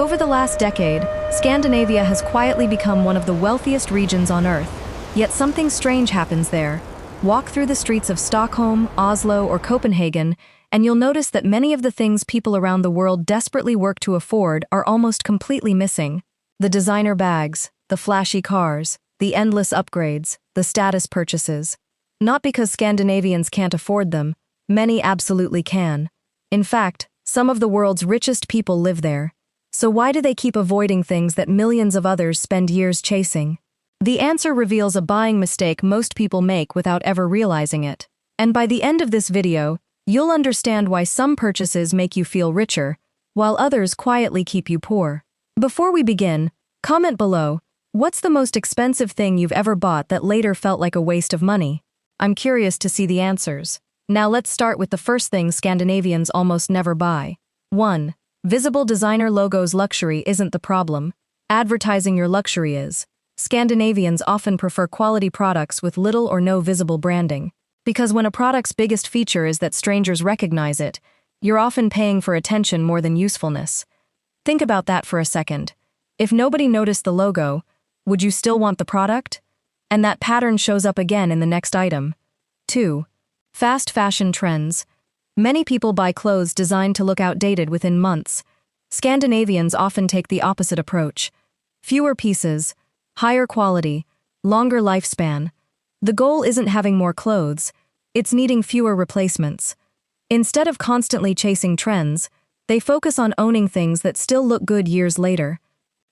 Over the last decade, Scandinavia has quietly become one of the wealthiest regions on Earth. Yet something strange happens there. Walk through the streets of Stockholm, Oslo, or Copenhagen, and you'll notice that many of the things people around the world desperately work to afford are almost completely missing. The designer bags, the flashy cars, the endless upgrades, the status purchases. Not because Scandinavians can't afford them, many absolutely can. In fact, some of the world's richest people live there. So why do they keep avoiding things that millions of others spend years chasing? The answer reveals a buying mistake most people make without ever realizing it. And by the end of this video, you'll understand why some purchases make you feel richer, while others quietly keep you poor. Before we begin, comment below, what's the most expensive thing you've ever bought that later felt like a waste of money? I'm curious to see the answers. Now let's start with the first thing Scandinavians almost never buy. 1. Visible designer logos. Luxury isn't the problem. Advertising your luxury is. Scandinavians often prefer quality products with little or no visible branding. Because when a product's biggest feature is that strangers recognize it, you're often paying for attention more than usefulness. Think about that for a second. If nobody noticed the logo, would you still want the product? And that pattern shows up again in the next item. 2. Fast fashion trends. Many people buy clothes designed to look outdated within months. Scandinavians often take the opposite approach. Fewer pieces, higher quality, longer lifespan. The goal isn't having more clothes, it's needing fewer replacements. Instead of constantly chasing trends, they focus on owning things that still look good years later.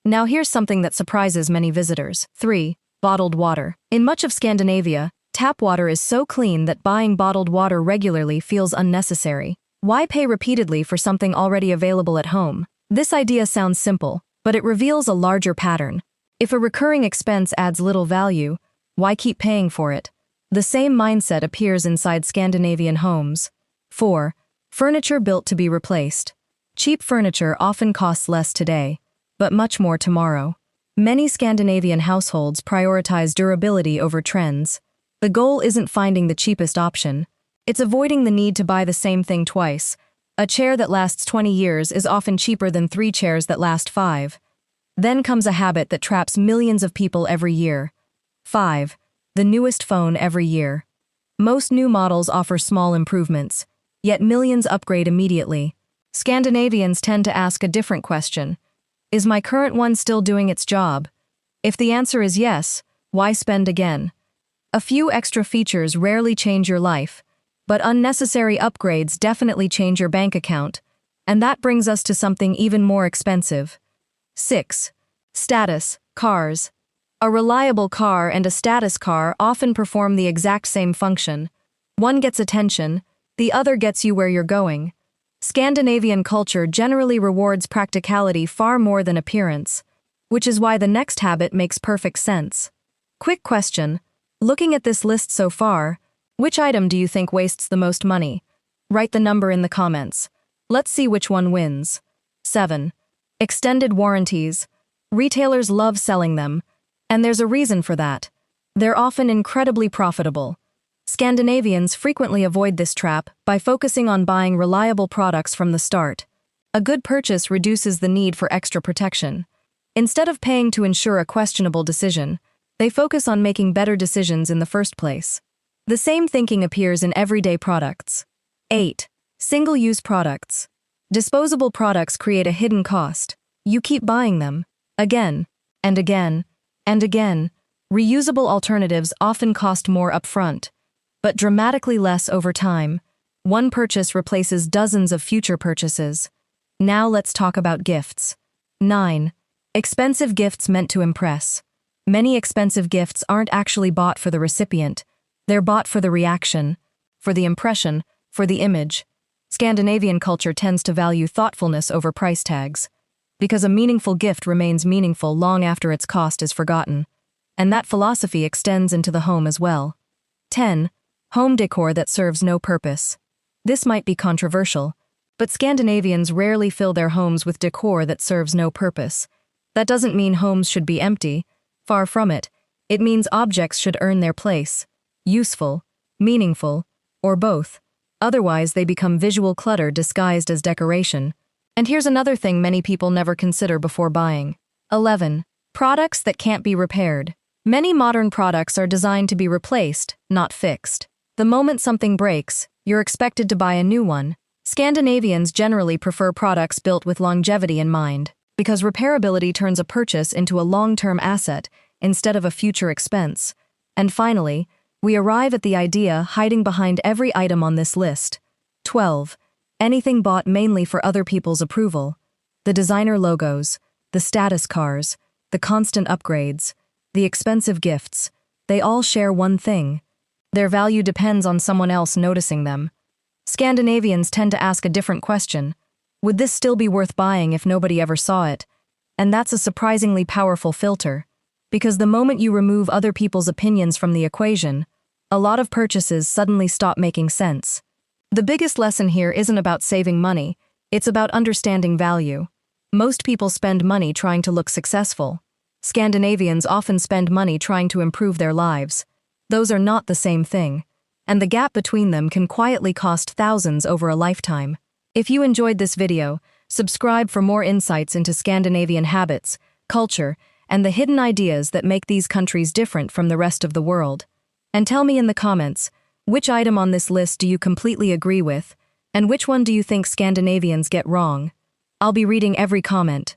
Now here's something that surprises many visitors. 3. Bottled water. In much of Scandinavia, tap water is so clean that buying bottled water regularly feels unnecessary. Why pay repeatedly for something already available at home? This idea sounds simple, but it reveals a larger pattern. If a recurring expense adds little value, why keep paying for it? The same mindset appears inside Scandinavian homes. 4. Furniture built to be replaced. Cheap furniture often costs less today, but much more tomorrow. Many Scandinavian households prioritize durability over trends. The goal isn't finding the cheapest option. It's avoiding the need to buy the same thing twice. A chair that lasts 20 years is often cheaper than 3 chairs that last 5. Then comes a habit that traps millions of people every year. 5. The newest phone every year. Most new models offer small improvements, yet millions upgrade immediately. Scandinavians tend to ask a different question. Is my current one still doing its job? If the answer is yes, why spend again? A few extra features rarely change your life, but unnecessary upgrades definitely change your bank account, and that brings us to something even more expensive. 6. Status, cars. A reliable car and a status car often perform the exact same function. One gets attention, the other gets you where you're going. Scandinavian culture generally rewards practicality far more than appearance, which is why the next habit makes perfect sense. Quick question. Looking at this list so far, which item do you think wastes the most money? Write the number in the comments. Let's see which one wins. 7. Extended warranties. Retailers love selling them, and there's a reason for that. They're often incredibly profitable. Scandinavians frequently avoid this trap by focusing on buying reliable products from the start. A good purchase reduces the need for extra protection. Instead of paying to ensure a questionable decision, they focus on making better decisions in the first place. The same thinking appears in everyday products. 8. Single-use products. Disposable products create a hidden cost. You keep buying them, again, and again, and again. Reusable alternatives often cost more upfront, but dramatically less over time. One purchase replaces dozens of future purchases. Now let's talk about gifts. 9. Expensive gifts meant to impress. Many expensive gifts aren't actually bought for the recipient. They're bought for the reaction, for the impression, for the image. Scandinavian culture tends to value thoughtfulness over price tags, because a meaningful gift remains meaningful long after its cost is forgotten. And that philosophy extends into the home as well. 10. Home decor that serves no purpose. This might be controversial, but Scandinavians rarely fill their homes with decor that serves no purpose. That doesn't mean homes should be empty. Far from it. It means objects should earn their place. Useful, meaningful, or both. Otherwise, they become visual clutter disguised as decoration. And here's another thing many people never consider before buying. 11. Products that can't be repaired. Many modern products are designed to be replaced, not fixed. The moment something breaks, you're expected to buy a new one. Scandinavians generally prefer products built with longevity in mind, because repairability turns a purchase into a long-term asset instead of a future expense. And finally, we arrive at the idea hiding behind every item on this list. 12. Anything bought mainly for other people's approval. The designer logos, the status cars, the constant upgrades, the expensive gifts, they all share one thing. Their value depends on someone else noticing them. Scandinavians tend to ask a different question. Would this still be worth buying if nobody ever saw it? And that's a surprisingly powerful filter. Because the moment you remove other people's opinions from the equation, a lot of purchases suddenly stop making sense. The biggest lesson here isn't about saving money, it's about understanding value. Most people spend money trying to look successful. Scandinavians often spend money trying to improve their lives. Those are not the same thing, and the gap between them can quietly cost thousands over a lifetime. If you enjoyed this video, subscribe for more insights into Scandinavian habits, culture, and the hidden ideas that make these countries different from the rest of the world. And tell me in the comments, which item on this list do you completely agree with, and which one do you think Scandinavians get wrong? I'll be reading every comment.